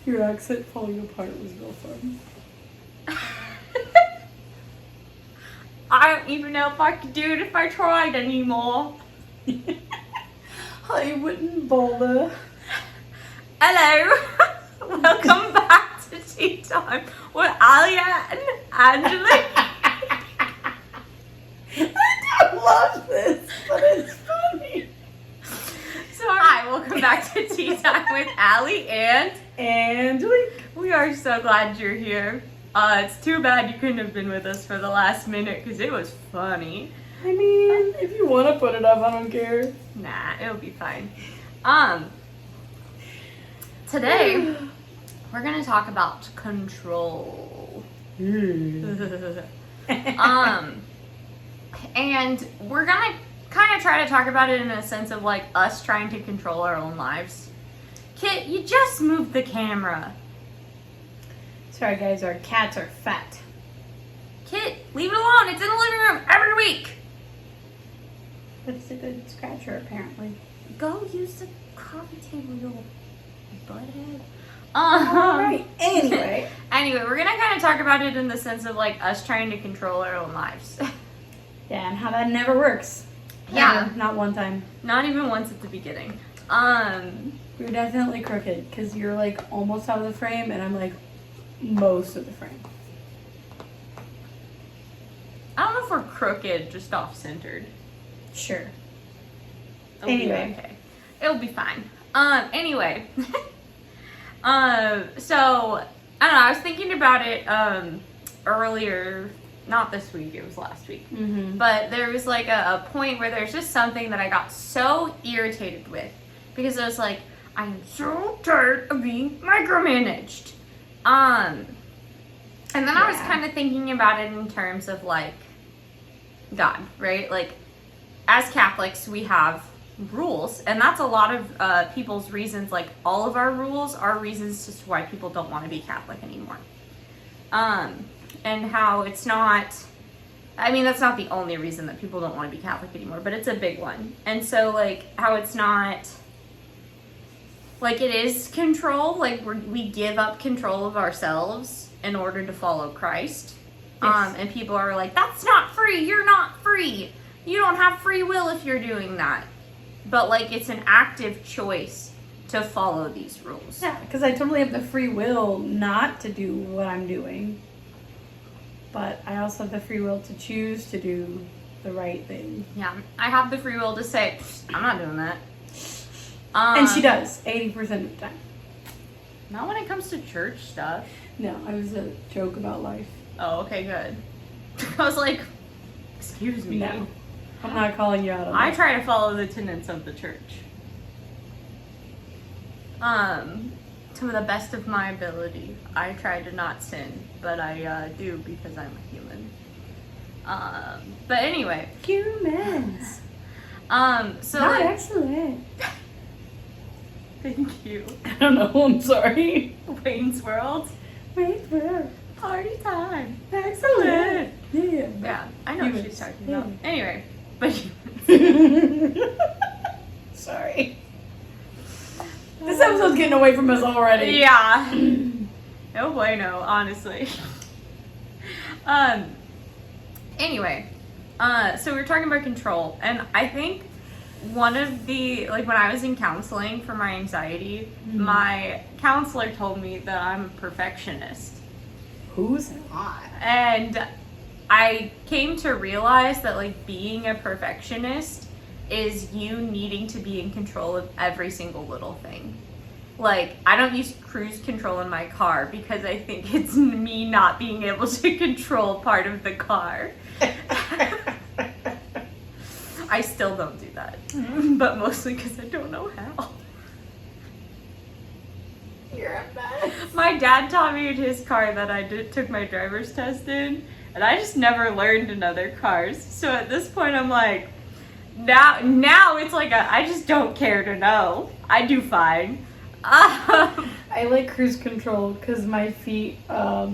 Your accent falling apart was real fun. I don't even know if I could do it if I tried anymore. Hollywood Boulder. Hello. Welcome back to Tea Time with Allie and Angelique. I love this, but it's funny. So hi, welcome back to Tea Time with Allie and Angelique. We are so glad you're here. It's too bad you couldn't have been with us for the last minute because it was funny. I mean, if you want to put it up, I don't care. Nah, it'll be fine. Today we're gonna talk about control. And we're gonna kind of try to talk about it in a sense of like us trying to control our own lives. Kit, you just moved the camera. Sorry guys, our cats are fat. Kit, leave it alone. It's in the living room every week. But it's a good scratcher apparently. Go use the coffee table, you butthead. Alright, anyway, we're gonna kind of talk about it in the sense of like us trying to control our own lives. yeah, and how that never works. Yeah. Never, not one time. Not even once at the beginning. You're definitely crooked because you're like almost out of the frame and I'm like most of the frame. I don't know if we're crooked, just off-centered. Sure. It'll be okay. It'll be fine. Anyway. So, I don't know, I was thinking about it, earlier, not this week, it was last week. Mm-hmm. But there was like a point where there's just something that I got so irritated with. Because I was like, I am so tired of being micromanaged. And then I was kind of thinking about it in terms of like God, right? Like as Catholics, we have rules, and that's a lot of people's reasons. Like all of our rules are reasons as to why people don't want to be Catholic anymore. And how it's not, I mean, that's not the only reason that people don't want to be Catholic anymore, but it's a big one. And so like how it's not, like it is control, like we give up control of ourselves in order to follow Christ. Yes. And people are like, that's not free, you're not free. You don't have free will if you're doing that. But like it's an active choice to follow these rules. Yeah, because I totally have the free will not to do what I'm doing. But I also have the free will to choose to do the right thing. Yeah, I have the free will to say, I'm not doing that. And she does, 80% of the time. Not when it comes to church stuff. No, it was a joke about life. Oh, okay, good. I was like, excuse me. No, I'm not calling you out on I that. try to follow the tenets of the church. To the best of my ability. I try to not sin, but I do because I'm a human. But anyway. Humans. So Not like, excellent. thank you. I don't know, I'm sorry. Wayne's World. Wait, where? Party time. Excellent. Yeah. Yeah, I know what Humans. she's talking about. Anyway, but Sorry. This episode's getting away from us already. yeah. No bueno, honestly. Anyway, so we were talking about control, and I think one of the, like when I was in counseling for my anxiety, my counselor told me that I'm a perfectionist. Who's not? And I came to realize that like being a perfectionist is you needing to be in control of every single little thing. Like, I don't use cruise control in my car because I think it's me not being able to control part of the car. I still don't do that, but mostly because I don't know how. You're a mess. My dad taught me in his car that I took my driver's test in, and I just never learned in other cars. So at this point, I'm like, now it's like I just don't care to know. I do fine. I like cruise control because my feet have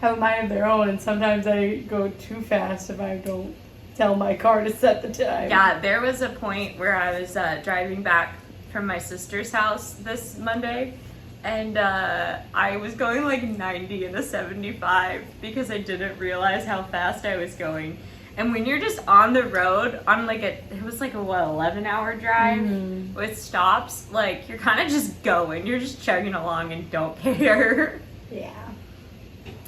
a mind of their own, and sometimes I go too fast if I don't tell my car to set the time. Yeah, there was a point where I was driving back from my sister's house this Monday, and I was going like 90 in a 75 because I didn't realize how fast I was going. And when you're just on the road on like it was like a 11-hour drive with stops, like you're kind of just going, you're just chugging along and don't care. Yeah.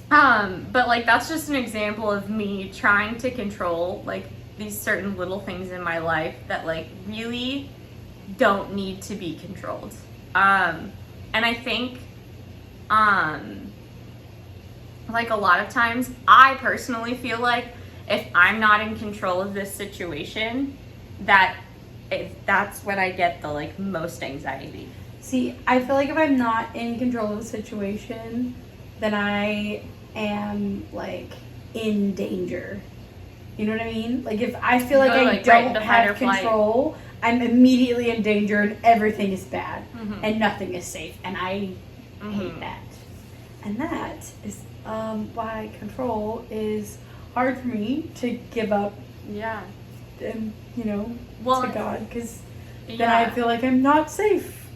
But like that's just an example of me trying to control like these certain little things in my life that like really don't need to be controlled. And I think like a lot of times I personally feel like if I'm not in control of this situation, that's when I get the like most anxiety. See, I feel like if I'm not in control of the situation, then I am like in danger. You know what I mean? Like if I feel like I don't have control, I'm immediately in danger and everything is bad and nothing is safe, and I hate that. And that is why control is hard for me to give up. Yeah. And to God, because then I feel like I'm not safe.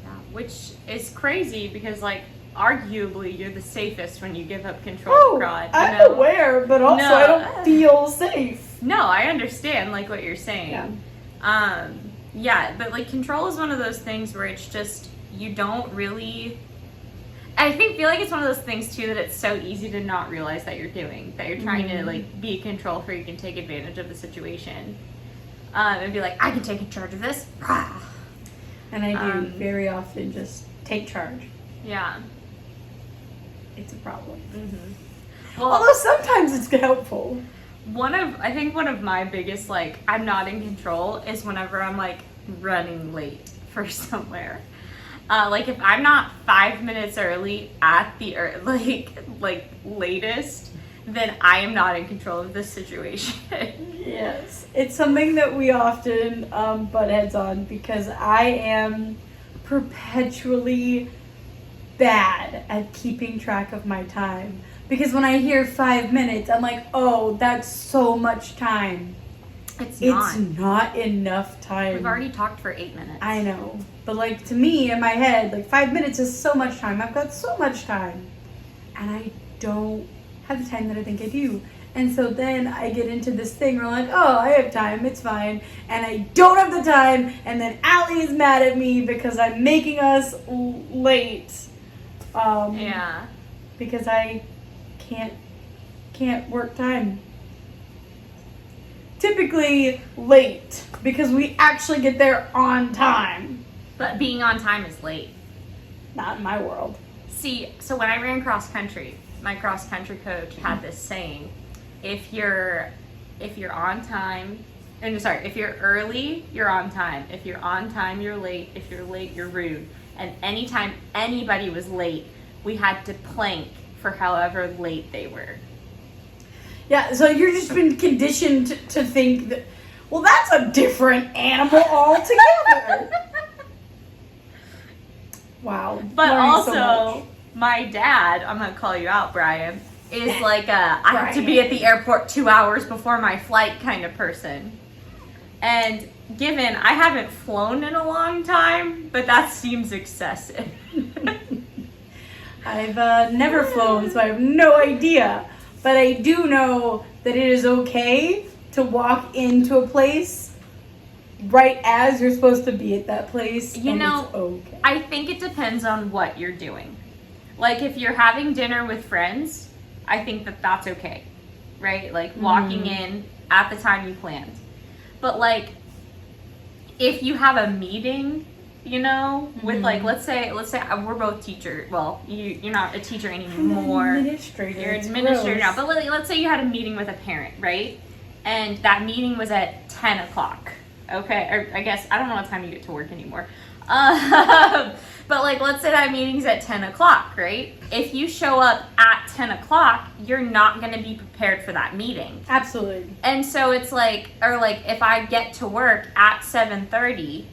Yeah, which is crazy because like arguably you're the safest when you give up control to God. I'm aware, but also I don't feel safe. No, I understand like what you're saying. Yeah, but like control is one of those things where it's just you don't really. I feel like it's one of those things too that it's so easy to not realize that you're doing, that you're trying to like be a control freak and take advantage of the situation, and be like, I can take charge of this. And I do very often just take charge. Yeah, it's a problem. Well, although sometimes it's helpful. I think one of my biggest like I'm not in control is whenever I'm like running late for somewhere. Like if I'm not 5 minutes early at the like latest, then I am not in control of this situation. Yes, it's something that we often butt heads on because I am perpetually bad at keeping track of my time. Because when I hear 5 minutes, I'm like, oh, that's so much time. It's not enough time. We've already talked for 8 minutes. I know. But like to me, in my head, like 5 minutes is so much time. I've got so much time. And I don't have the time that I think I do. And so then I get into this thing where I'm like, oh, I have time, it's fine. And I don't have the time. And then Allie is mad at me because I'm making us late. Yeah. Because I can't work time. Typically late because we actually get there on time. But being on time is late. Not in my world. See, so when I ran cross country, my cross country coach had this saying, if you're on time, if you're early, you're on time. If you're on time, you're late. If you're late, you're rude. And anytime anybody was late, we had to plank for however late they were. Yeah, so you've just been conditioned to think that, well, that's a different animal altogether. Wow. But also, so my dad, I'm going to call you out, Brian, is like I have to be at the airport 2 hours before my flight kind of person. And given I haven't flown in a long time, but that seems excessive. I've never flown, so I have no idea. But I do know that it is okay to walk into a place right as you're supposed to be at that place. You know, it's okay. I think it depends on what you're doing. Like if you're having dinner with friends, I think that that's okay, right? Like walking in at the time you planned. But like if you have a meeting, with like let's say we're both teachers. Well, you're not a teacher anymore. I'm an administrator. You're an administrator now. But let's say you had a meeting with a parent, right? And that meeting was at 10 o'clock. Okay, or I guess I don't know what time you get to work anymore. But like let's say that meeting's at 10 o'clock, right? If you show up at 10 o'clock, you're not going to be prepared for that meeting. Absolutely. And so it's like, or like if I get to work at 7:30,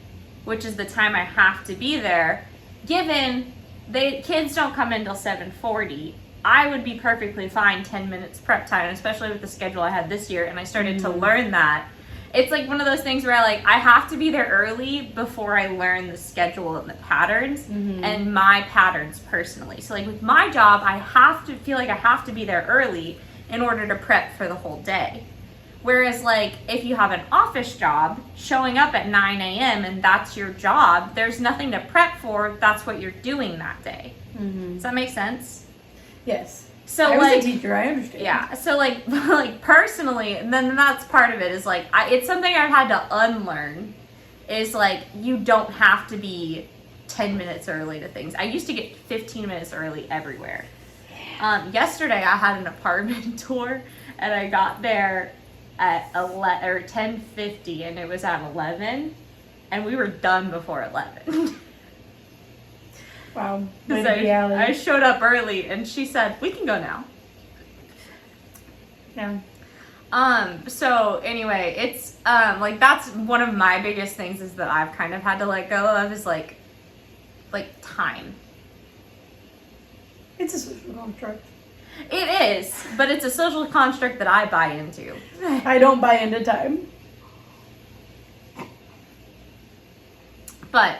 which is the time I have to be there, given kids don't come in till 7:40, I would be perfectly fine 10 minutes prep time, especially with the schedule I had this year, and I started to learn that. it's like one of those things where I have to be there early before I learn the schedule and the patterns and my patterns personally. So like with my job, I have to feel like I have to be there early in order to prep for the whole day. Whereas like if you have an office job, showing up at 9 a.m. and that's your job, there's nothing to prep for. That's what you're doing that day. Does that make sense? Yes. So I was like a teacher, I understand. Yeah. So like personally, and then that's part of it is like it's something I've had to unlearn. Is like you don't have to be 10 minutes early to things. I used to get 15 minutes early everywhere. Yesterday I had an apartment tour and I got there at 10:50 and it was at 11 and we were done before 11. Wow. I showed up early and she said, "We can go now." Yeah. So anyway, it's like that's one of my biggest things is that I've kind of had to let go of is like time. It's a social construct. It is, but it's a social construct that I buy into. I don't buy into time. But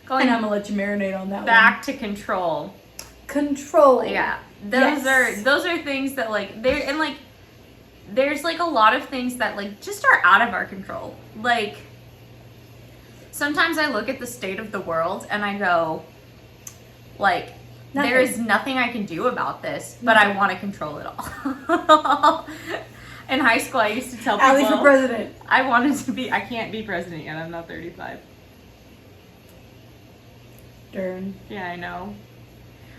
and I'm gonna let you marinate on that back to control. Control. Yeah. Those are things that like they're and like there's like a lot of things that like just are out of our control. Like sometimes I look at the state of the world and I go like there is nothing I can do about this, but I want to control it all. In high school, I used to tell people, Allie for president. I can't be president yet. I'm not 35. Darn. Yeah, I know.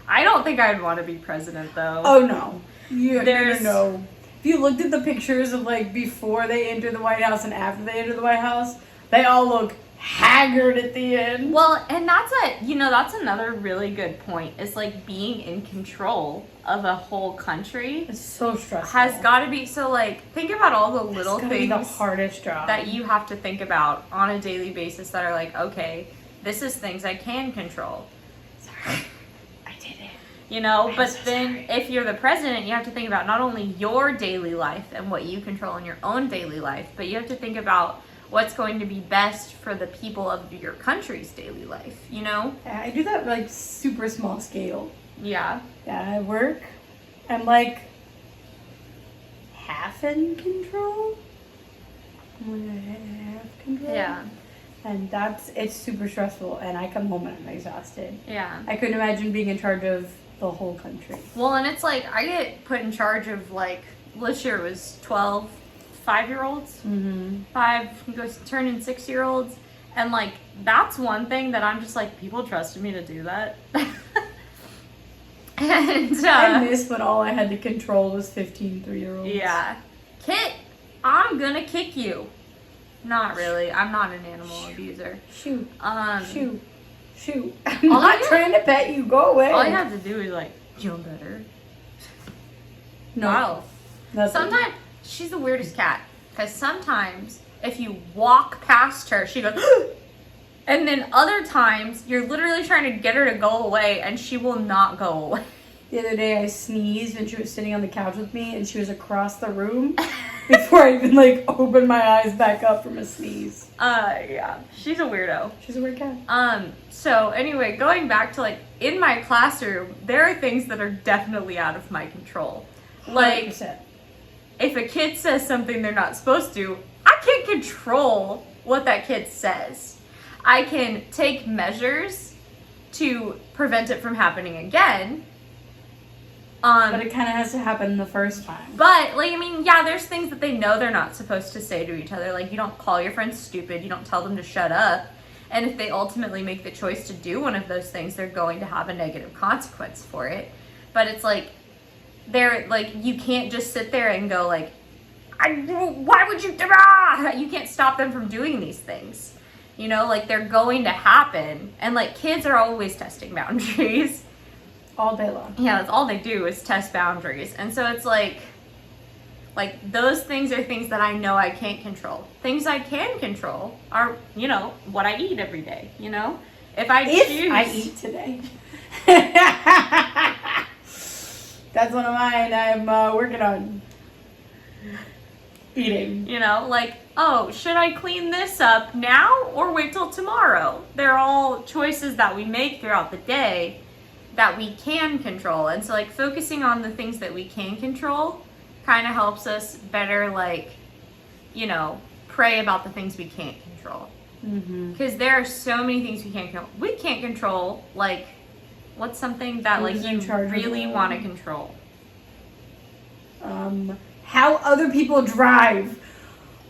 I don't think I'd want to be president, though. Oh, no. No. If you looked at the pictures of, like, before they enter the White House and after they enter the White House, they all look haggard at the end. Well, and that's another really good point. Is like being in control of a whole country. It's so stressful. Has got to be so. Like think about all the little things. Be the hardest job that you have to think about on a daily basis. That are like, okay, this is things I can control. Sorry, I did it. You know, but then if you're the president, you have to think about not only your daily life and what you control in your own daily life, but you have to think about what's going to be best for the people of your country's daily life, you know? Yeah, I do that like super small scale. Yeah. Yeah, I work. I'm like half in control. Half control. Yeah. And it's super stressful and I come home and I'm exhausted. Yeah. I couldn't imagine being in charge of the whole country. Well, and it's like I get put in charge of like this year was 12 5-year-olds, 5 goes turning 6-year-olds, and like that's one thing that I'm just like people trusted me to do that. And I miss when all I had to control was 15 3-year-olds. Yeah, Kit, I'm gonna kick you. Not really. I'm not an animal abuser. Shoot. Shoot. I'm not trying to pet you. Go away. All you have to do is like jump at her. No. Wow. Nothing. Sometimes she's the weirdest cat because sometimes if you walk past her, she goes, and then other times you're literally trying to get her to go away and she will not go away. The other day I sneezed and she was sitting on the couch with me and she was across the room before I even like opened my eyes back up from a sneeze. Yeah, she's a weirdo. She's a weird cat. So anyway, going back to like in my classroom, there are things that are definitely out of my control. Like 100%. If a kid says something they're not supposed to, I can't control what that kid says. I can take measures to prevent it from happening again. But it kind of has to happen the first time. But, like, I mean, yeah, there's things that they know they're not supposed to say to each other. Like, you don't call your friends stupid. You don't tell them to shut up. And if they ultimately make the choice to do one of those things, they're going to have a negative consequence for it. But it's like, you can't just sit there and go like, why would you, you can't stop them from doing these things. You know, like they're going to happen. And like kids are always testing boundaries. All day long. Yeah, that's all they do is test boundaries. And so it's like those things are things that I know I can't control. Things I can control are, you know, what I eat every day, you know? If I eat today. That's one of mine I'm working on. Eating. You know, like, oh, should I clean this up now or wait till tomorrow? They're all choices that we make throughout the day that we can control. And so like focusing on the things that we can control kind of helps us better, like, you know, pray about the things we can't control. Because there are so many things we can't control. We can't control, like, what's something that like you really want to control? How other people drive.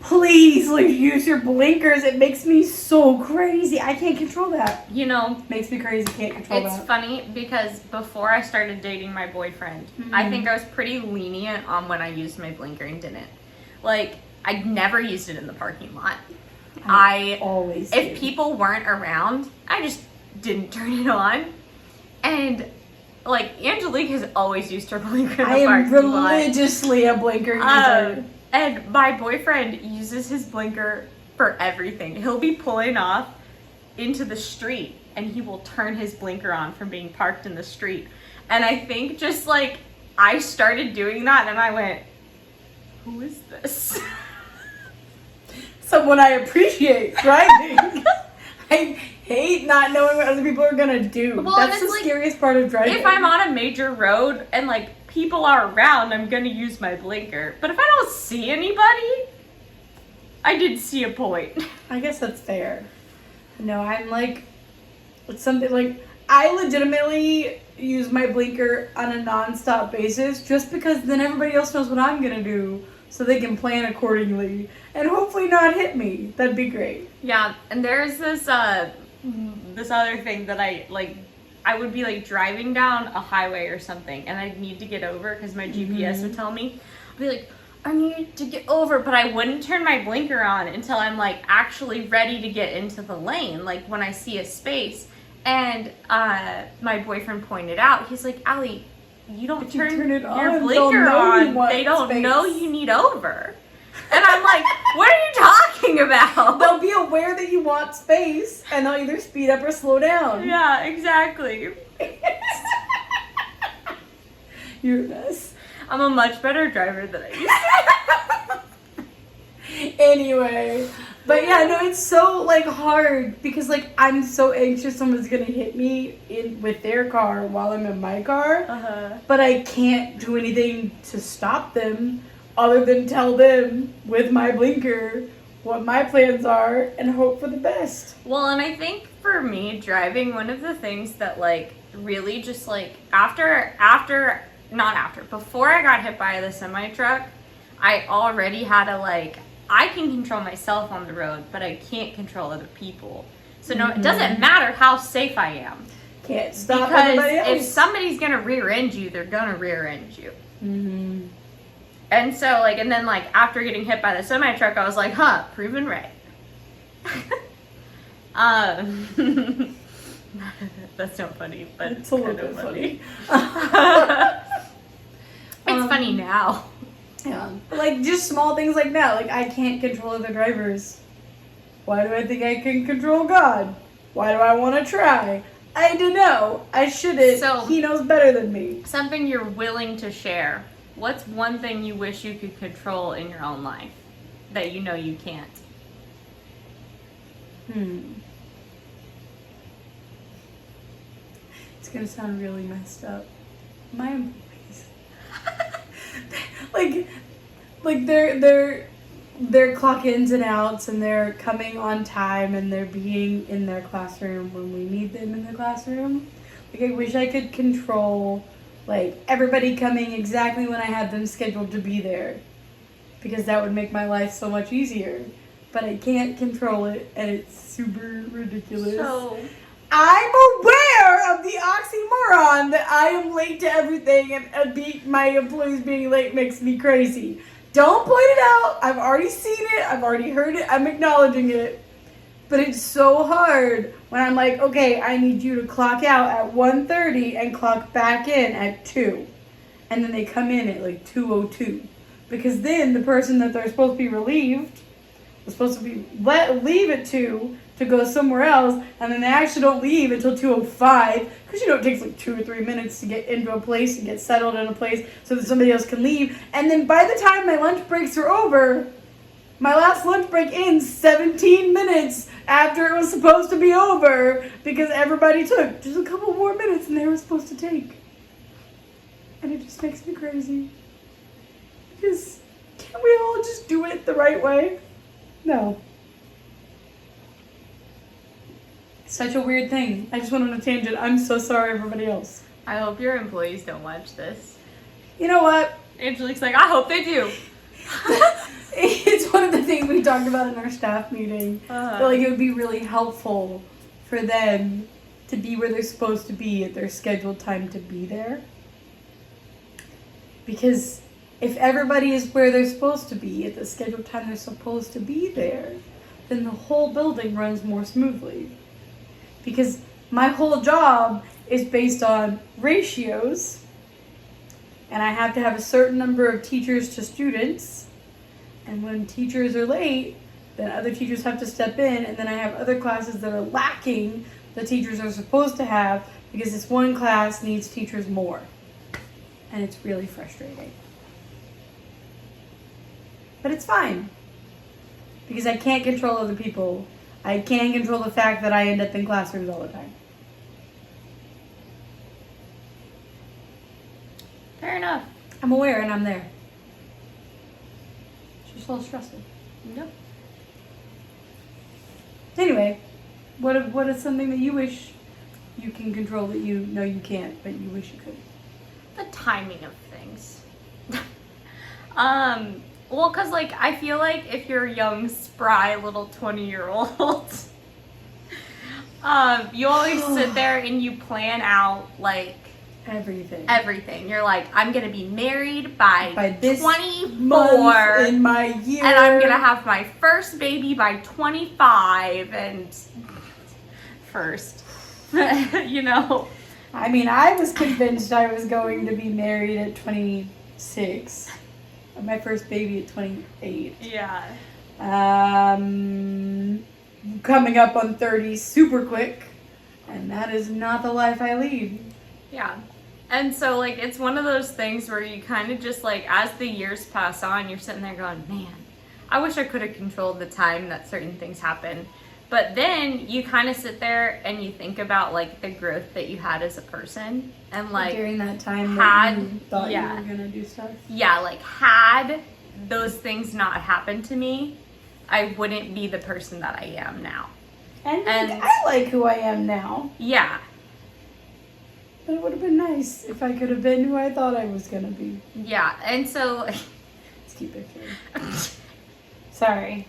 Please, like, use your blinkers. It makes me so crazy. I can't control that. You know, makes me crazy. Can't control that. It's funny because before I started dating my boyfriend, I think I was pretty lenient on when I used my blinker and didn't. Like, I never used it in the parking lot. I always did. If people weren't around, I just didn't turn it on. And like, Angelique has always used her blinker in the parking lot. I am religiously a blinker user. And my boyfriend uses his blinker for everything. He'll be pulling off into the street and he will turn his blinker on from being parked in the street. And I think just like I started doing that and I went, who is this? Someone I appreciate driving. I hate not knowing what other people are gonna do. Well, that's the scariest part of driving. If I'm on a major road and like people are around, I'm gonna use my blinker. But if I don't see anybody, I did see a point. I guess that's fair. No, I'm like, it's something like, I legitimately use my blinker on a non-stop basis just because then everybody else knows what I'm gonna do so they can plan accordingly and hopefully not hit me. That'd be great. Yeah, and there's this this other thing that I would be like driving down a highway or something and I'd need to get over because my GPS would tell me. I'd be like, I need to get over, but I wouldn't turn my blinker on until I'm like actually ready to get into the lane, like when I see a space. And my boyfriend pointed out, he's like, Allie, you don't turn your blinker on. They don't know you need over. And I'm like, what are you talking about? They'll be aware that you want space, and they'll either speed up or slow down. Yeah, exactly. You're a mess. I'm a much better driver than I used to. Anyway, but yeah, no, it's so like hard because like I'm so anxious someone's gonna hit me with their car while I'm in my car, but I can't do anything to stop them other than tell them with my blinker what my plans are and hope for the best. Well, and I think for me driving, one of the things that like really just like before I got hit by the semi truck, I already had to like, I can control myself on the road, but I can't control other people. So no, it doesn't matter how safe I am. Can't stop anybody else. If somebody's gonna rear end you, they're gonna rear end you. And so like, and then like after getting hit by the semi truck, I was like, proven right. That's not funny, but it's a little bit funny. It's funny now. Yeah, like just small things like that. Like I can't control other drivers. Why do I think I can control God? Why do I want to try? I don't know. I shouldn't. So, he knows better than me. Something you're willing to share. What's one thing you wish you could control in your own life that you know you can't? It's gonna sound really messed up. My employees. like their clock ins and outs and they're coming on time and they're being in their classroom when we need them in the classroom. Like I wish I could control like everybody coming exactly when I had them scheduled to be there, because that would make my life so much easier. But I can't control it and it's super ridiculous. So I'm aware of the oxymoron that I am late to everything and my employees being late makes me crazy. Don't point it out. I've already seen it. I've already heard it. I'm acknowledging it. But it's so hard when I'm like, okay, I need you to clock out at 1:30 and clock back in at 2. And then they come in at like 2:02. Because then the person that they're supposed to be relieved was supposed to be leave at 2 to go somewhere else, and then they actually don't leave until 2:05, because it takes like 2 or 3 minutes to get into a place and get settled in a place so that somebody else can leave. And then by the time my lunch breaks are over, My last lunch break ends 17 minutes after it was supposed to be over because everybody took just a couple more minutes than they were supposed to take. And it just makes me crazy. Because can't we all just do it the right way? No. Such a weird thing. I just went on a tangent. I'm so sorry, everybody else. I hope your employees don't watch this. You know what? Angelique's like, I hope they do. It's one of the things we talked about in our staff meeting. That, like, it would be really helpful for them to be where they're supposed to be at their scheduled time to be there. Because if everybody is where they're supposed to be at the scheduled time they're supposed to be there, then the whole building runs more smoothly. Because my whole job is based on ratios, and I have to have a certain number of teachers to students. And when teachers are late, then other teachers have to step in, and then I have other classes that are lacking the teachers are supposed to have because this one class needs teachers more. And it's really frustrating. But it's fine. Because I can't control other people. I can control the fact that I end up in classrooms all the time. Fair enough. I'm aware and I'm there. It's just a little stressful. Yep. Anyway, what is something that you wish you can control that you know you can't, but you wish you could? The timing of things. Well, because, like, I feel like if you're a young, spry little 20-year-old, you always sit there and you plan out, like, everything. You're like, I'm going to be married by this 24 in my year. And I'm going to have my first baby by 25 and first, you know. I mean, I was convinced I was going to be married at 26. My first baby at 28. Yeah. Coming up on 30 super quick. And that is not the life I lead. Yeah. And so, like, it's one of those things where you kind of just, like, as the years pass on, you're sitting there going, man, I wish I could have controlled the time that certain things happen. But then you kind of sit there and you think about, like, the growth that you had as a person. And, like, during that time that you thought you were going to do stuff? Yeah, like, had those things not happened to me, I wouldn't be the person that I am now. And I like who I am now. Yeah. But it would have been nice if I could have been who I thought I was going to be. Yeah, and so... Let's keep it clear. Sorry.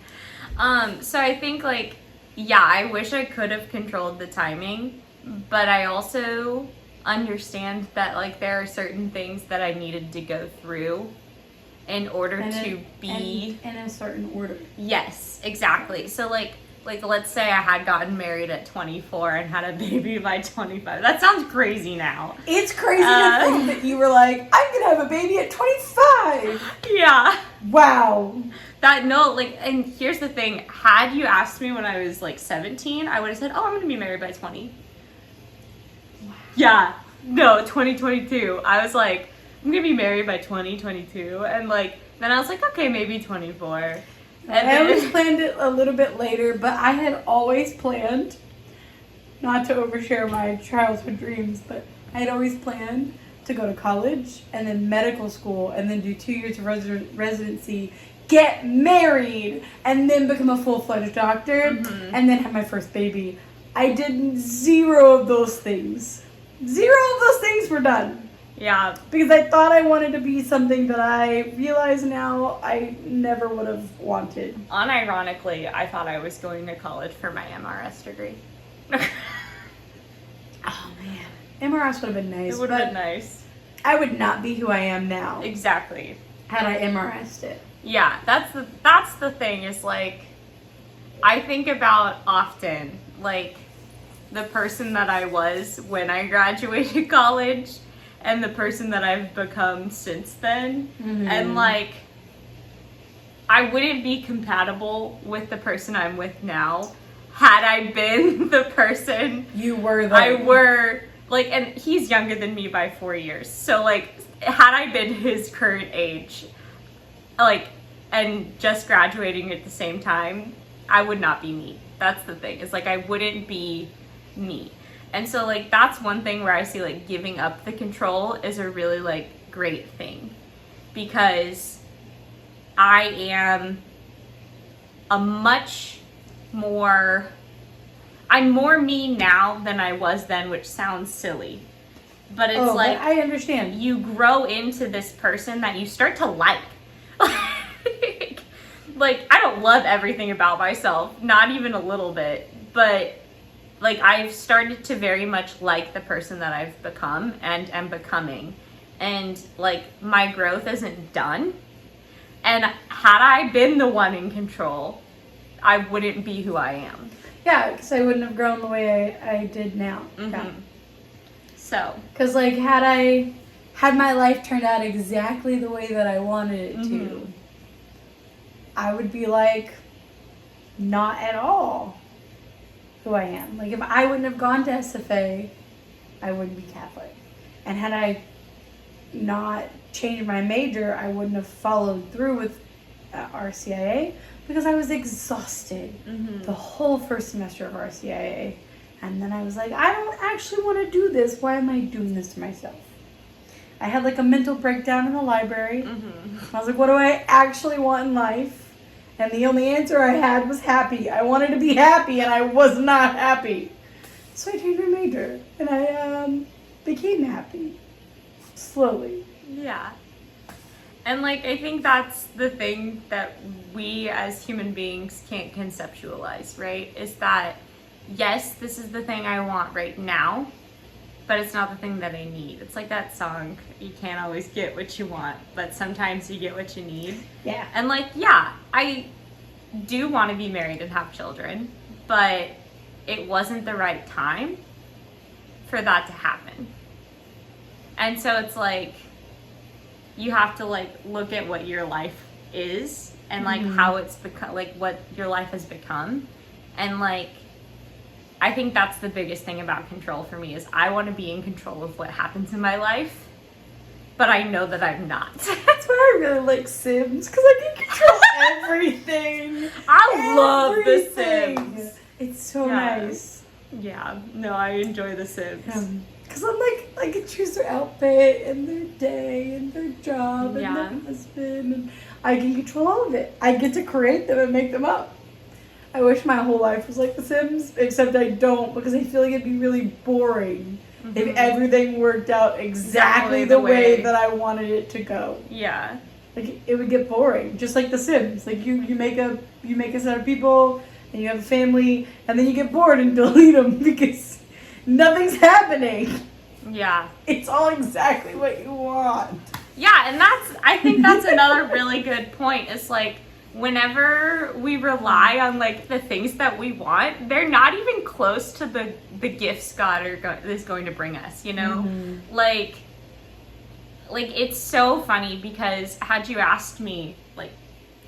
So I think, like, yeah, I wish I could have controlled the timing, but I also understand that, like, there are certain things that I needed to go through in order to be... in a certain order. Yes, exactly. So, like, let's say I had gotten married at 24 and had a baby by 25. That sounds crazy now. It's crazy to think that you were like, I'm going to have a baby at 25. Yeah. Wow. And here's the thing. Had you asked me when I was, like, 17, I would have said, oh, I'm going to be married by 20. Wow. Yeah. No, 2022. I was like, I'm going to be married by 2022. And, like, then I was like, okay, maybe 24. I always planned it a little bit later, but I had always planned, not to overshare my childhood dreams, but I had always planned to go to college and then medical school and then do 2 years of residency, get married, and then become a full-fledged doctor, and then have my first baby. I did zero of those things. Zero of those things were done. Yeah. Because I thought I wanted to be something that I realize now I never would have wanted. Unironically, I thought I was going to college for my MRS degree. Oh, man. MRS would have been nice. It would have been nice. I would not be who I am now. Exactly. Had I MRS'd it. Yeah, that's the thing, is, like, I think about often, like, the person that I was when I graduated college and the person that I've become since then. And, like, I wouldn't be compatible with the person I'm with now had I been the person you were then. I were, like, and he's younger than me by 4 years. So, like, had I been his current age, like, and just graduating at the same time, I would not be me. That's the thing. It's like I wouldn't be me. And so like that's one thing where I see like giving up the control is a really like great thing, because I am I'm more me now than I was then, which sounds silly. But it's like I understand. You grow into this person that you start to like. Like, I don't love everything about myself, not even a little bit, but like I've started to very much like the person that I've become and am becoming. And like my growth isn't done. And had I been the one in control, I wouldn't be who I am. Yeah, because I wouldn't have grown the way I did now. Mm-hmm. Yeah. So. Because like had my life turned out exactly the way that I wanted it to, I would be like not at all who I am. Like if I wouldn't have gone to SFA, I wouldn't be Catholic. And had I not changed my major, I wouldn't have followed through with RCIA, because I was exhausted the whole first semester of RCIA. And then I was like, I don't actually want to do this. Why am I doing this to myself? I had like a mental breakdown in the library. I was like, what do I actually want in life? And the only answer I had was happy. I wanted to be happy, and I was not happy. So I changed my major, and I became happy. Slowly. Yeah. And like, I think that's the thing that we as human beings can't conceptualize, right? Is that, yes, this is the thing I want right now, but it's not the thing that I need. It's like that song, you can't always get what you want, but sometimes you get what you need. Yeah. And like, yeah, I do want to be married and have children, but it wasn't the right time for that to happen. And so it's like, you have to like look at what your life is and like how it's become, like what your life has become. And like, I think that's the biggest thing about control for me, is I want to be in control of what happens in my life, but I know that I'm not. That's why I really like Sims, because I can control everything. I love The Sims. It's so nice. Yeah, no, I enjoy The Sims. Because I'm like, I can choose their outfit and their day and their job and their husband, and I can control all of it. I get to create them and make them up. I wish my whole life was like The Sims, except I don't, because I feel like it'd be really boring if everything worked out exactly the way that I wanted it to go. Yeah. Like, it would get boring, just like The Sims. Like, you make a set of people, and you have a family, and then you get bored and delete them because nothing's happening. Yeah. It's all exactly what you want. Yeah, and I think that's another really good point. It's like, whenever we rely on like the things that we want, they're not even close to the gifts God is going to bring us, you know? Like it's so funny, because had you asked me like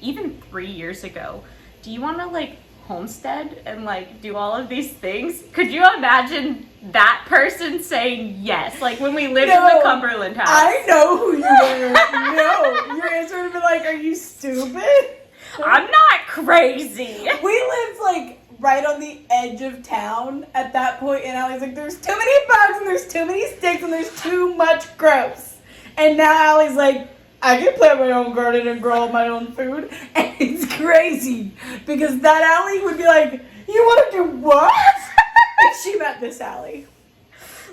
even 3 years ago, do you want to like homestead and like do all of these things, could you imagine that person saying yes? Like when we lived in the Cumberland house. I know who you were. No, your answer would have been like, are you stupid? I'm not crazy. We lived like right on the edge of town at that point, and Allie's like, there's too many bugs and there's too many sticks and there's too much growth. And now Allie's like, I can plant my own garden and grow all my own food. And it's crazy, because that Allie would be like, you want to do what? And she met this Allie.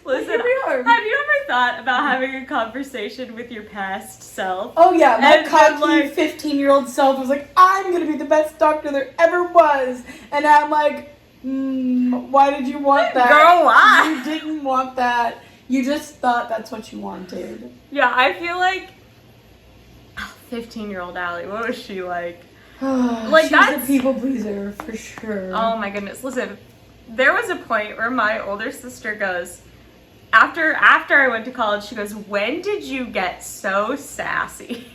Listen, have you ever thought about having a conversation with your past self? Oh yeah, my cocky 15-year-old self was like, I'm going to be the best doctor there ever was. And I'm like, why did you want that? Girl, why? You didn't want that. You just thought that's what you wanted. Yeah, I feel like 15-year-old Allie, what was she like? Like, she was a people pleaser, for sure. Oh my goodness. Listen, there was a point where my older sister goes, after I went to college, she goes, when did you get so sassy?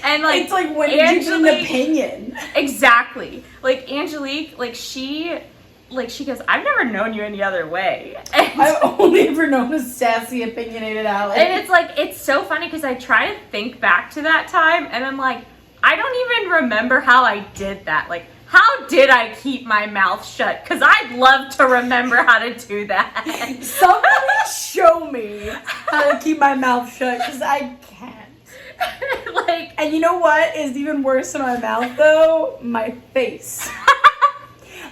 And like, it's like, when did you get an opinion? Exactly. Like Angelique, she goes, I've never known you any other way. And I've only ever known a sassy, opinionated Allie. And it's like, it's so funny, because I try to think back to that time, and I'm like, I don't even remember how I did that. Like, how did I keep my mouth shut? Because I'd love to remember how to do that. Somebody show me how to keep my mouth shut, because I can't. Like, and you know what is even worse than my mouth, though? My face.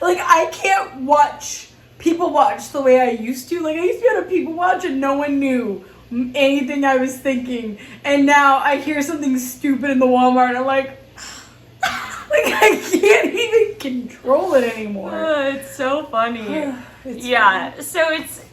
Like, I can't watch people watch the way I used to. Like, I used to be able to people watch and no one knew anything I was thinking. And now I hear something stupid in the Walmart and I'm like I can't even control it anymore. It's so funny. It's yeah, funny. so it's,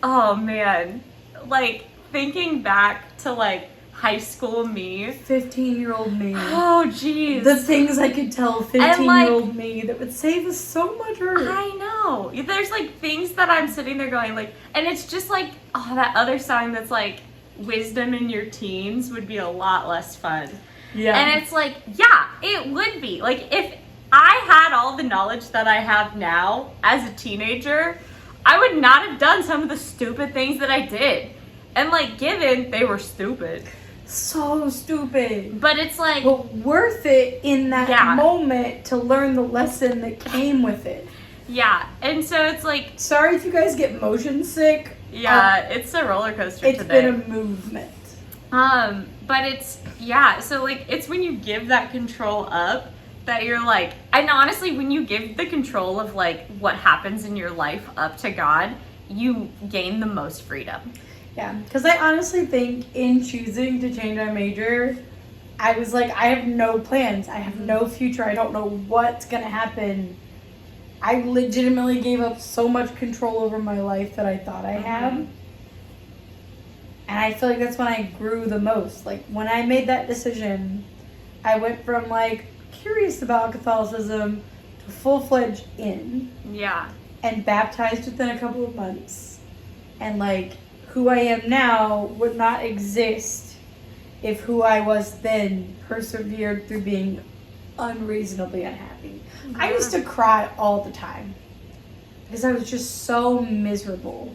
oh man, like thinking back to like high school me. 15-year-old me. Oh jeez. The things I could tell 15-year-old me that would save us so much hurt. I know. There's like things that I'm sitting there going like, and it's just like, oh, that other song that's like, wisdom in your teens would be a lot less fun. Yeah. And it's like, yeah, it would be. Like, if I had all the knowledge that I have now as a teenager, I would not have done some of the stupid things that I did. And, like, given they were stupid. So stupid. But it's like... But worth it in that moment to learn the lesson that came with it. Yeah. And so it's like... Sorry if you guys get motion sick. Yeah, it's a roller coaster today. It's been a movement. But it's, yeah, so like, it's when you give that control up that you're like, and honestly, when you give the control of like what happens in your life up to God, you gain the most freedom. Yeah, because I honestly think in choosing to change my major, I was like, I have no plans. I have no future. I don't know what's going to happen. I legitimately gave up so much control over my life that I thought I had. And I feel like that's when I grew the most. Like, when I made that decision, I went from, like, curious about Catholicism to full-fledged in. Yeah. And baptized within a couple of months. And, like, who I am now would not exist if who I was then persevered through being unreasonably unhappy. Yeah. I used to cry all the time. Because I was just so miserable.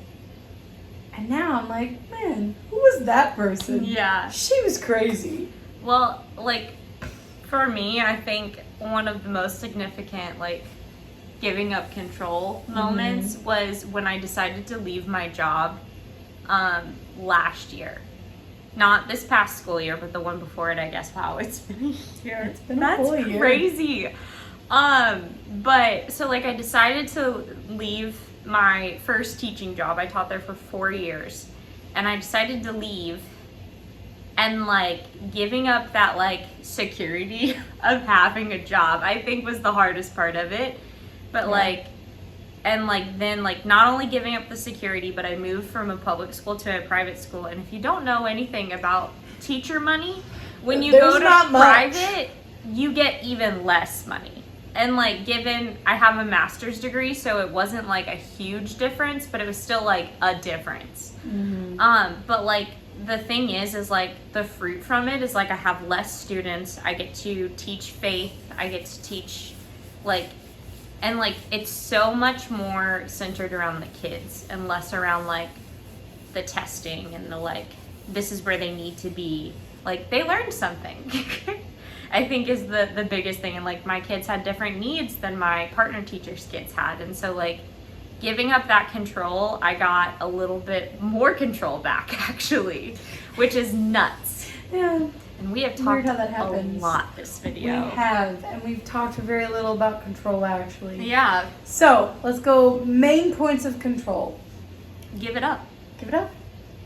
And now I'm like, man, who was that person? Yeah. She was crazy. Well, like, for me, I think one of the most significant, like, giving up control moments was when I decided to leave my job last year. Not this past school year, but the one before it, I guess. Wow, it's been a year. It's been a full year. That's crazy. But, so, like, I decided to leave my first teaching job. I taught there for 4 years, and I decided to leave, and like giving up that like security of having a job, I think was the hardest part of it. But like, and like then like not only giving up the security, but I moved from a public school to a private school. And if you don't know anything about teacher money, when you go to private, you get even less money. And like, given I have a master's degree, so it wasn't like a huge difference, but it was still like a difference. But like the thing is like the fruit from it is like I have less students. I get to teach faith. I get to teach like, and like it's so much more centered around the kids and less around like the testing and the like, this is where they need to be. Like they learned something. I think is the biggest thing. And like my kids had different needs than my partner teacher's kids had. And so like giving up that control, I got a little bit more control back actually, which is nuts. Yeah. And we have talked how that happens. A lot this video. We have, and we've talked very little about control actually. Yeah. So let's go main points of control. Give it up. Give it up.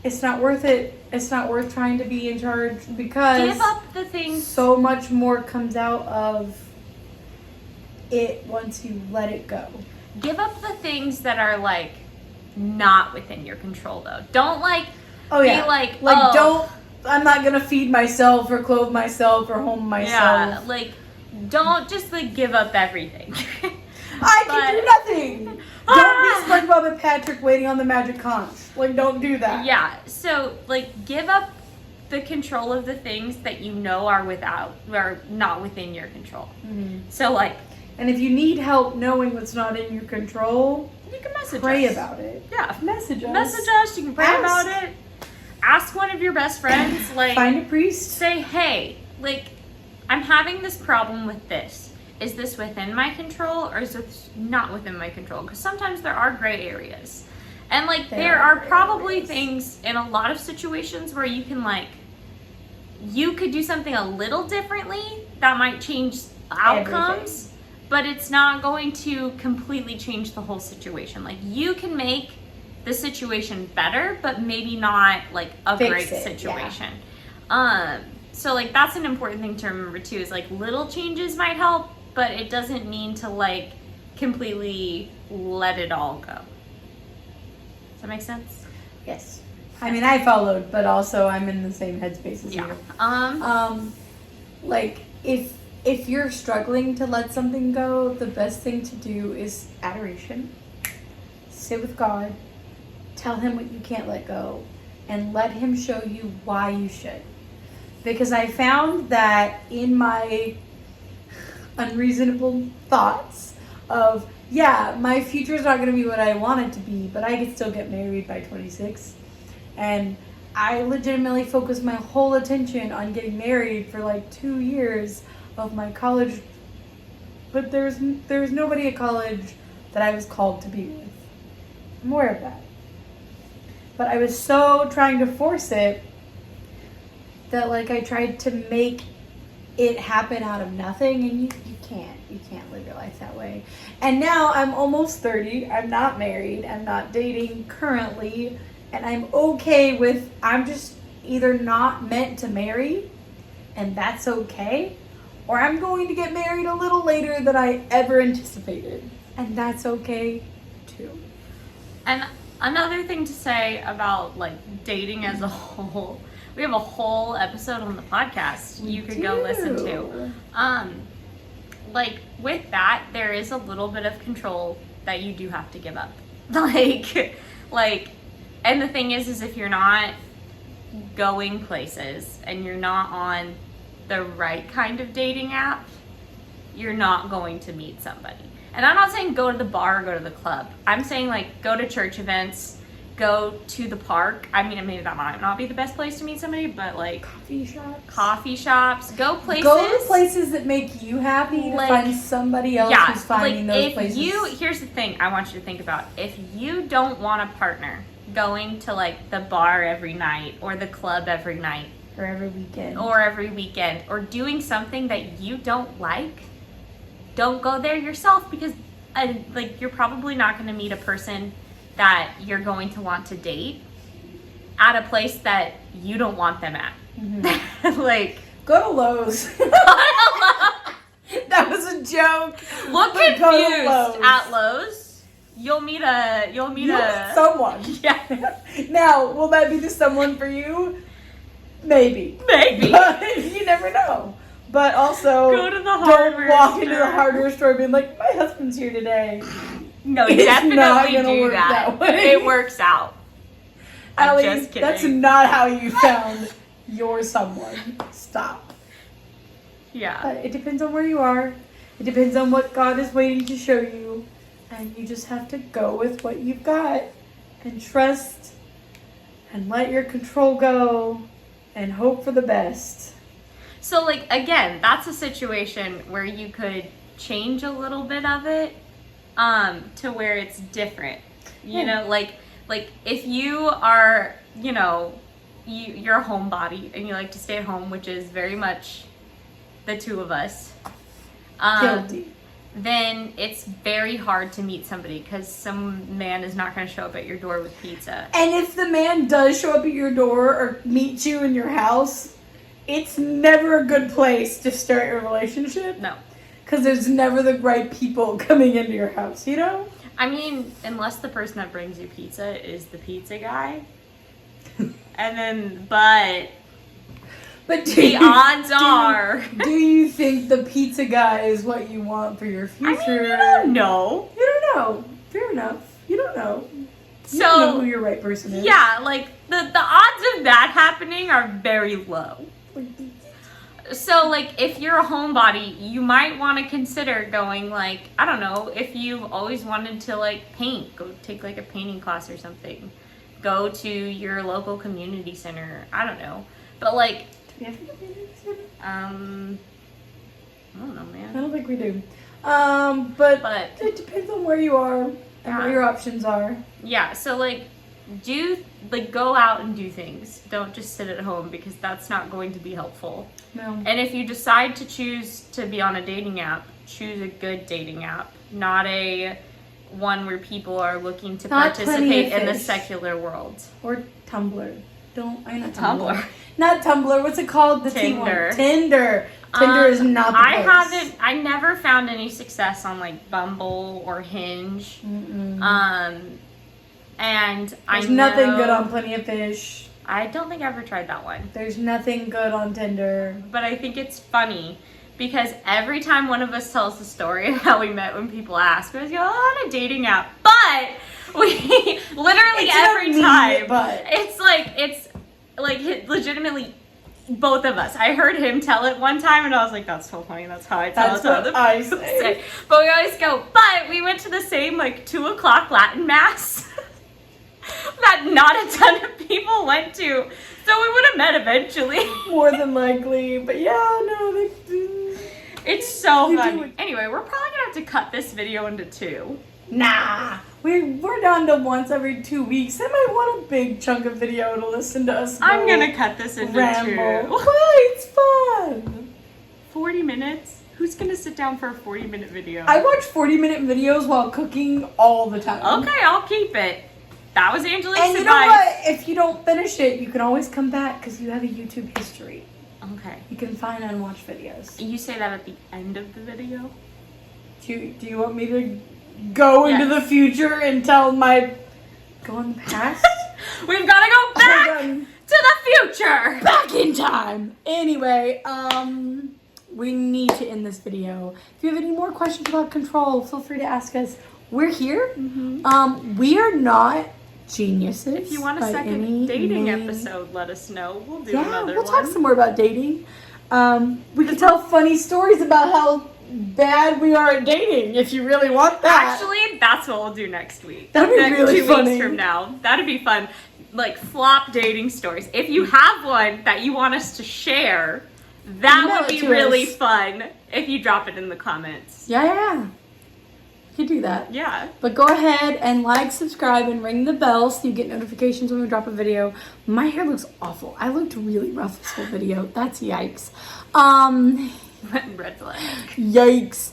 It's not worth it. It's not worth trying to be in charge because give up the things. So much more comes out of it once you let it go. Give up the things that are like not within your control though. Don't like be like don't I'm not gonna feed myself or clothe myself or home myself. Yeah, like don't just like give up everything. I can do nothing. Don't be SpongeBob and Patrick waiting on the magic conch. Like, don't do that. Yeah, so, like, give up the control of the things that you know are not within your control. So, like... And if you need help knowing what's not in your control, you can message us. Pray about it. Yeah. Message us. Message us. You can pray about it. Ask one of your best friends. Like, find a priest. Say, hey, like, I'm having this problem with this. Is this within my control or is this not within my control? Because sometimes there are gray areas. And like there are probably things in a lot of situations where you can like, you could do something a little differently that might change outcomes, but it's not going to completely change the whole situation. Like you can make the situation better, but maybe not like a great situation. Yeah. So like that's an important thing to remember too, is like little changes might help, but it doesn't mean to like completely let it all go. Does that make sense? Yes. I mean, I followed, but also I'm in the same headspace as you. Like if you're struggling to let something go, the best thing to do is adoration. Sit with God, tell him what you can't let go, and let him show you why you should. Because I found that in my unreasonable thoughts of, yeah, my future is not going to be what I want it to be, but I could still get married by 26. And I legitimately focused my whole attention on getting married for like 2 years of my college. But there's nobody at college that I was called to be with. I'm aware of that. But I was so trying to force it that like I tried to make it happen out of nothing, and you can't live your life that way. And now I'm almost 30. I'm not married. I'm not dating currently. And I'm okay with, I'm just either not meant to marry, and that's okay, or I'm going to get married a little later than I ever anticipated, and that's okay too. And another thing to say about like dating as a whole, we have a whole episode on the podcast you could go listen to. Like with that, there is a little bit of control that you do have to give up. Like, and the thing is if you're not going places and you're not on the right kind of dating app, you're not going to meet somebody. And I'm not saying go to the bar or go to the club. I'm saying like go to church events, go to the park. I mean, maybe that might not be the best place to meet somebody, but like coffee shops, go to places that make you happy to find somebody else who's finding those places. Here's the thing I want you to think about. If you don't want a partner going to like the bar every night or the club every night or every weekend or doing something that you don't like, don't go there yourself, because like you're probably not going to meet a person that you're going to want to date at a place that you don't want them at. Mm-hmm. Like go to Lowe's. That was a joke. Look confused at Lowe's. You'll meet someone. Yeah. Now, will that be the someone for you? Maybe. But you never know. But also, go to the hardware don't walk into the hardware store being like, my husband's here today. No, definitely do that. It works out. Allie, just kidding. That's not how you found your someone. Stop. Yeah. But it depends on where you are. It depends on what God is waiting to show you. And you just have to go with what you've got and trust and let your control go and hope for the best. So, like, again, that's a situation where you could change a little bit of it to where it's different. You know, like if you are, you know, you're a homebody and you like to stay at home, which is very much the two of us. Guilty. Then it's very hard to meet somebody because some man is not going to show up at your door with pizza. And if the man does show up at your door or meet you in your house, it's never a good place to start your relationship. No. Because there's never the right people coming into your house, you know? I mean, unless the person that brings you pizza is the pizza guy. And then, but the odds are... Do you think the pizza guy is what you want for your future? I mean, you don't know. You don't know. Fair enough. You don't know. You So, don't know who your right person is. Yeah, like, the odds of that happening are very low. So, like, if you're a homebody, you might want to consider going, like, I don't know, if you've always wanted to, like, paint, go take, like, a painting class or something. Go to your local community center. I don't know. But, like... Do we have a community center? I don't know, man. I don't think we do. But it depends on where you are and what your options are. Yeah, so go out and do things. Don't just sit at home, because that's not going to be helpful. No. And if you decide to choose to be on a dating app, choose a good dating app, not a one where people are looking to participate in the secular world. Or Tumblr. Not Tumblr. Not Tumblr. What's it called? The Tinder. Tinder. Tinder is not the place. I never found any success on like Bumble or Hinge. Mm-mm. And there's nothing good on Plenty of Fish. I don't think I ever tried that one. There's nothing good on Tinder. But I think it's funny because every time one of us tells the story of how we met, when people ask, we always go, on a dating app. But we literally every time, it's like legitimately both of us. I heard him tell it one time and I was like, that's so funny. That's how I tell it to other people. Say. But we always go, but we went to the same 2:00 Latin mass that not a ton of people went to. So we would have met eventually. More than likely. But yeah, no, it's so funny. Anyway, we're probably gonna have to cut this video into 2. Nah. We're down to once every 2 weeks. I might want a big chunk of video to listen to us. I'm gonna cut this into 2. Why? It's fun. 40 minutes? Who's gonna sit down for a 40-minute video? I watch 40-minute videos while cooking all the time. Okay, I'll keep it. That was Angelique's advice. And you know what? If you don't finish it, you can always come back because you have a YouTube history. Okay. You can find unwatched videos. You say that at the end of the video? Do you want me to go into the future and tell my... Go in the past? We've got to go back to the future! Back in time! Anyway, we need to end this video. If you have any more questions about control, feel free to ask us. We're here. Mm-hmm. We are not geniuses. If you want a second dating episode, let us know. We'll do another one. We'll talk some more about dating. We can tell funny stories about how bad we are at dating, if you really want that. Actually, that's what we'll do next week. That'd be really funny. 2 weeks from now. That'd be fun. Flop dating stories. If you have one that you want us to share, that would be really fun if you drop it in the comments. Yeah. You can do that. Yeah. But go ahead and like, subscribe, and ring the bell so you get notifications when we drop a video. My hair looks awful. I looked really rough this whole video. That's yikes. Red flag. Yikes.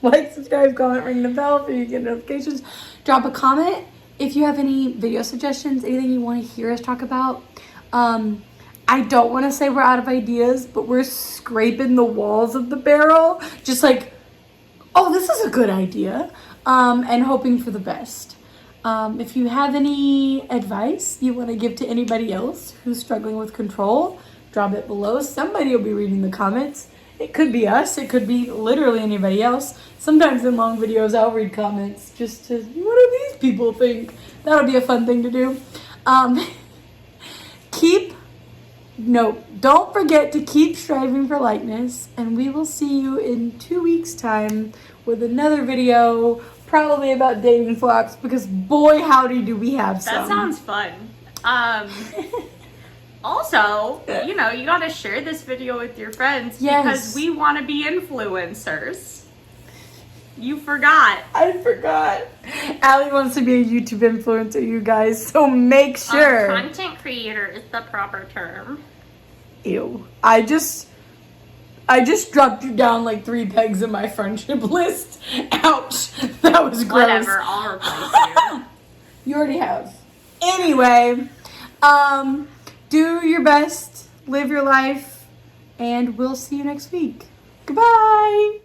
Like, subscribe, comment, ring the bell so you get notifications. Drop a comment if you have any video suggestions, anything you want to hear us talk about. I don't want to say we're out of ideas, but we're scraping the walls of the barrel. Just oh, this is a good idea, and hoping for the best. If you have any advice you want to give to anybody else who's struggling with control, drop it below. Somebody will be reading the comments. It could be us. It could be literally anybody else. Sometimes in long videos, I'll read comments just to, what do these people think? That'll be a fun thing to do. Don't forget to keep striving for lightness, and we will see you in 2 weeks' time with another video, probably about dating flops, because boy howdy do we have some. That sounds fun. Also, you gotta share this video with your friends because we want to be influencers. You forgot. I forgot. Allie wants to be a YouTube influencer, you guys, so make sure. Content creator is the proper term. Ew. I just dropped you down 3 pegs in my friendship list. Ouch. That was gross. Whatever, I'll replace you. You already have. Anyway, do your best, live your life, and we'll see you next week. Goodbye.